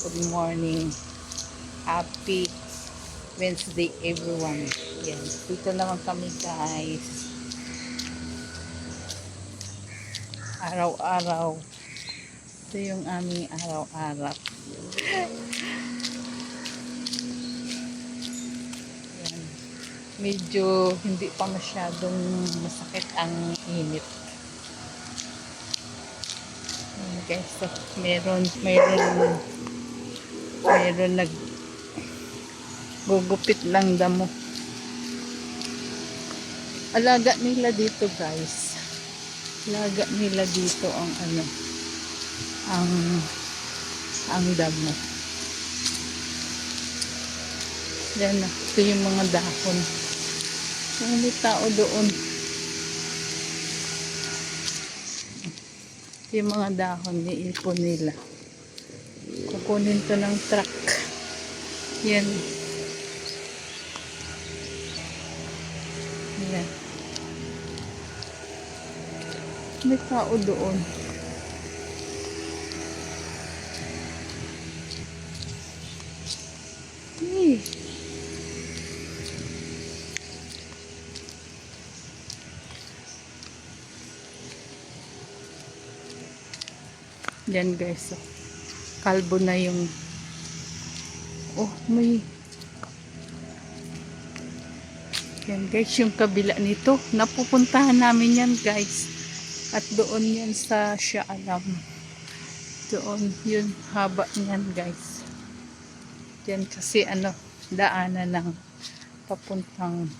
Good morning. Happy Wednesday everyone. Yan. Dito naman kami guys. Araw-araw. Ito yung aming araw-araw. Yan. Medyo hindi pa masyadong masakit ang init. Yan guys. So, meron gugupit ng damo. Alaga nila dito guys. Alaga nila dito ang ang damo. Yan na. Ito yung mga dahon. May tao doon. Ito yung mga dahon. Iipon nila. Kukunin to ng truck. Yan. Yan. May tao doon. Hey. Yan guys. Kalbo na yung may yan guys, yung kabila nito napupuntahan namin yan guys, at doon yan sa Shaalam, doon yun haba niyan guys. Yan kasi daanan ng papuntang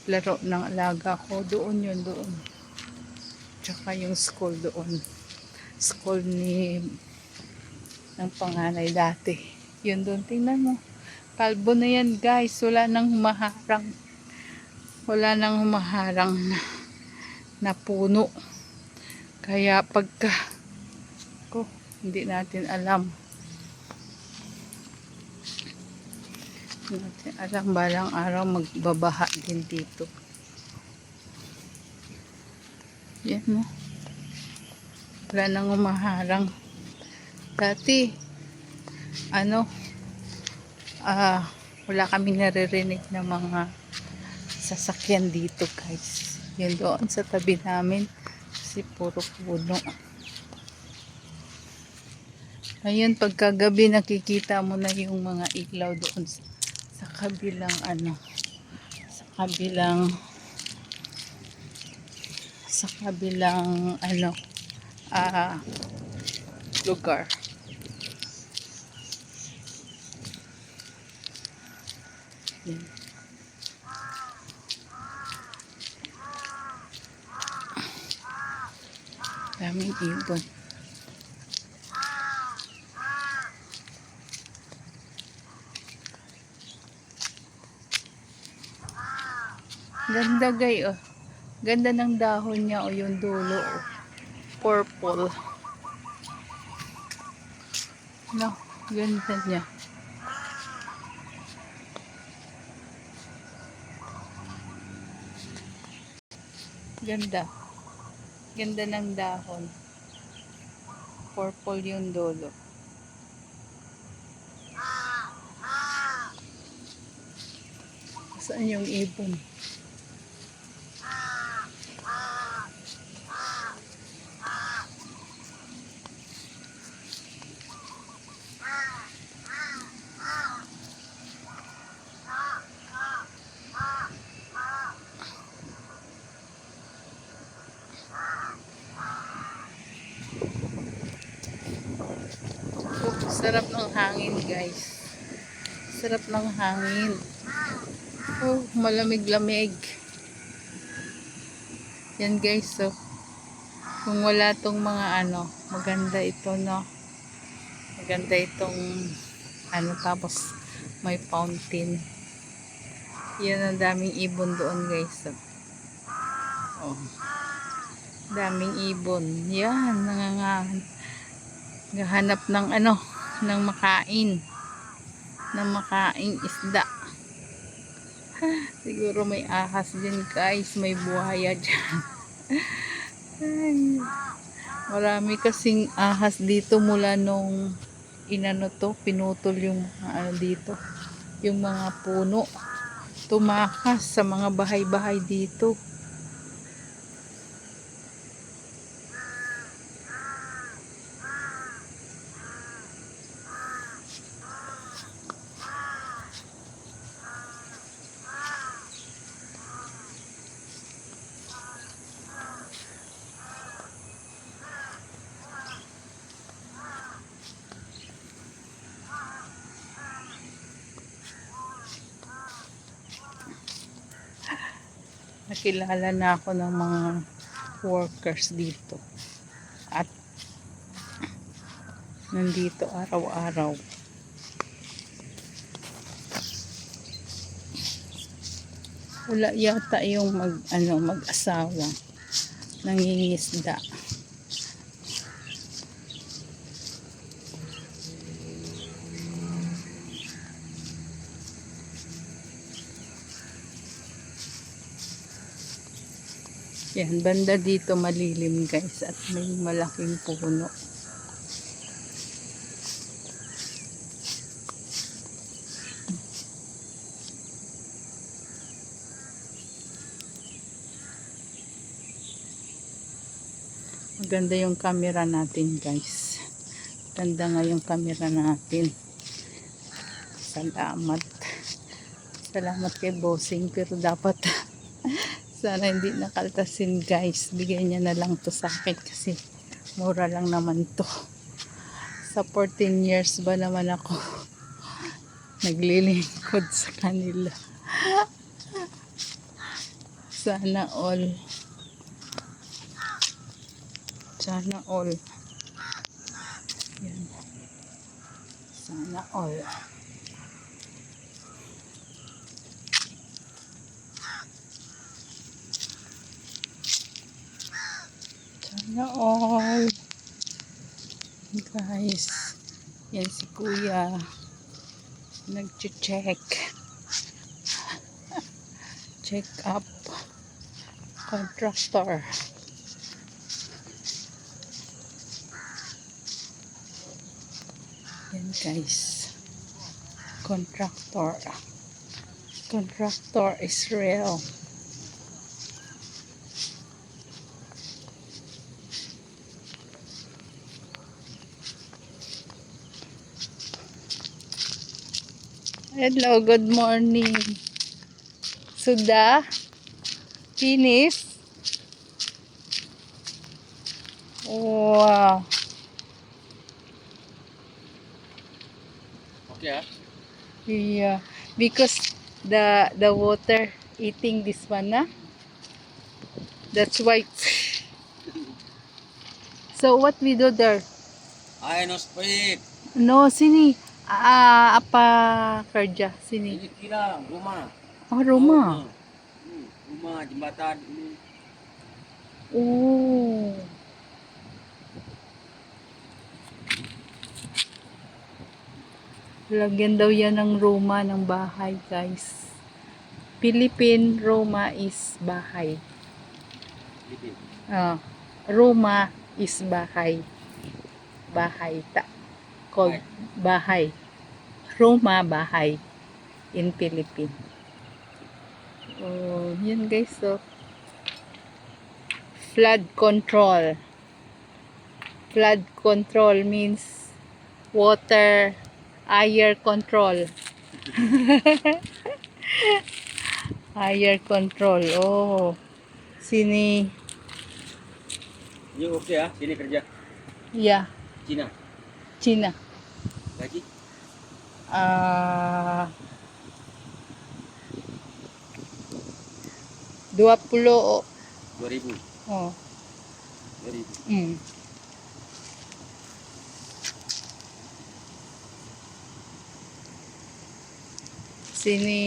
laro ng alaga ko, doon yun, doon. Tsaka yung school doon, school ng panganay dati, yun doon. Tingnan mo, kalbo na yan guys, wala nang humaharang na puno. Kaya pagka hindi natin alam balang araw magbabaha din dito. Yan mo, wala nang humaharang. Dati wala kaming naririnig na mga sasakyan dito guys. Yan doon sa tabi namin kasi puro puno. Ngayon pagkagabi nakikita mo na yung mga ilaw doon sa kabilang lugar. Yan. Daming ibon. Ganda guys, oh. Ganda ng dahon niya, yung dulo, purple. Ganda niya. Ganda ng dahon. Purple yung dulo. Saan yung ibon? Sarap ng hangin guys. Sarap ng hangin. Malamig-lamig. Yan guys, so kung wala tong mga maganda ito, no? Maganda itong tapos may fountain. Yan, ang daming ibon doon guys, so. Daming ibon. Yan, nanghahanap ng ng makain isda. Siguro may ahas din guys, may buhaya dyan. Ay, marami kasing ahas dito mula nung inano to, pinutol yung mga ano dito, yung mga puno. Tumakas sa mga bahay-bahay dito. Nakilala na ako ng mga workers dito at nandito araw-araw. Wala yata yung mag-asawa nangingisda. Yan, banda dito malilim guys at may malaking puno. Maganda yung camera natin guys. Ganda nga yung camera natin. Salamat. Salamat kay bossing, pero dapat sana hindi nakaltasin guys. Bigay niya na lang to sa akin kasi mura lang naman to. Sa 14 years ba naman ako naglilingkod sa kanila. Sana all. Sana all. Yan. Sana all. Sana all. Guys. Yan si kuya. Nag-check. Check up. Contractor. Yan guys. Contractor. Contractor is real. Hello, good morning. Sudah? Finish? Wow. Okay, ah? Yeah, because the water eating this one, na? That's why. So what we do there? Ay, no split. No, sini. Apa kerja sini? Ini kira rumah. Oh, rumah. Rumah jembatan ini. Oh. Lagyan daw yan ng Roma ng bahay, guys. Philippine Roma is bahay. Philippine. Roma is bahay. Bahay ta. Called bahay. Roma, bahay. In Philippine. Oh, yan guys. So, flood control. Flood control means water, air control. Air control. Oh. Sini. Ini okay, ah? Sini kerja. Yeah. Cina. China. Gaji. 20. 2000. Oh. 2000. Sini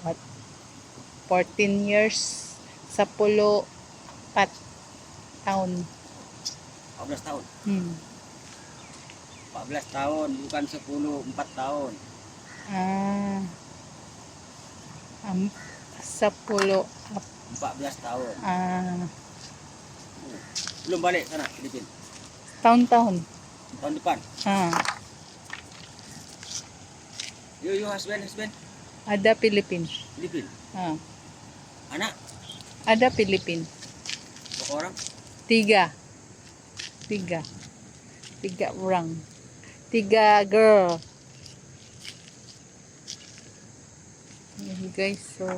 what? 14 years sa 10 taon. 14 tahun. 14 tahun, bukan 10, 4 tahun. Sa 10 14 tahun. ah, Belum balik sana, Filipin. taon-taon. Tahun depan. Ah, Yo husband. ada Philippine. Filipin. Ah, Anak ada Philippine. berapa orang? Tiga orang. 3 girl. Ayan guys, so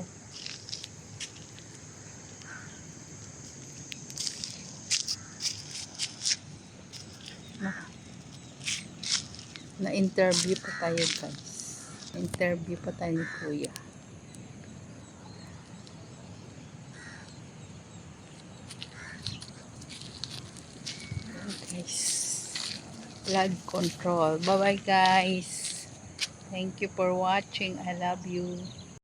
na-interview pa tayo guys. Interview pa tayo ni Kuya. Ayan guys. Blood control. Bye bye guys. Thank you for watching. I love you.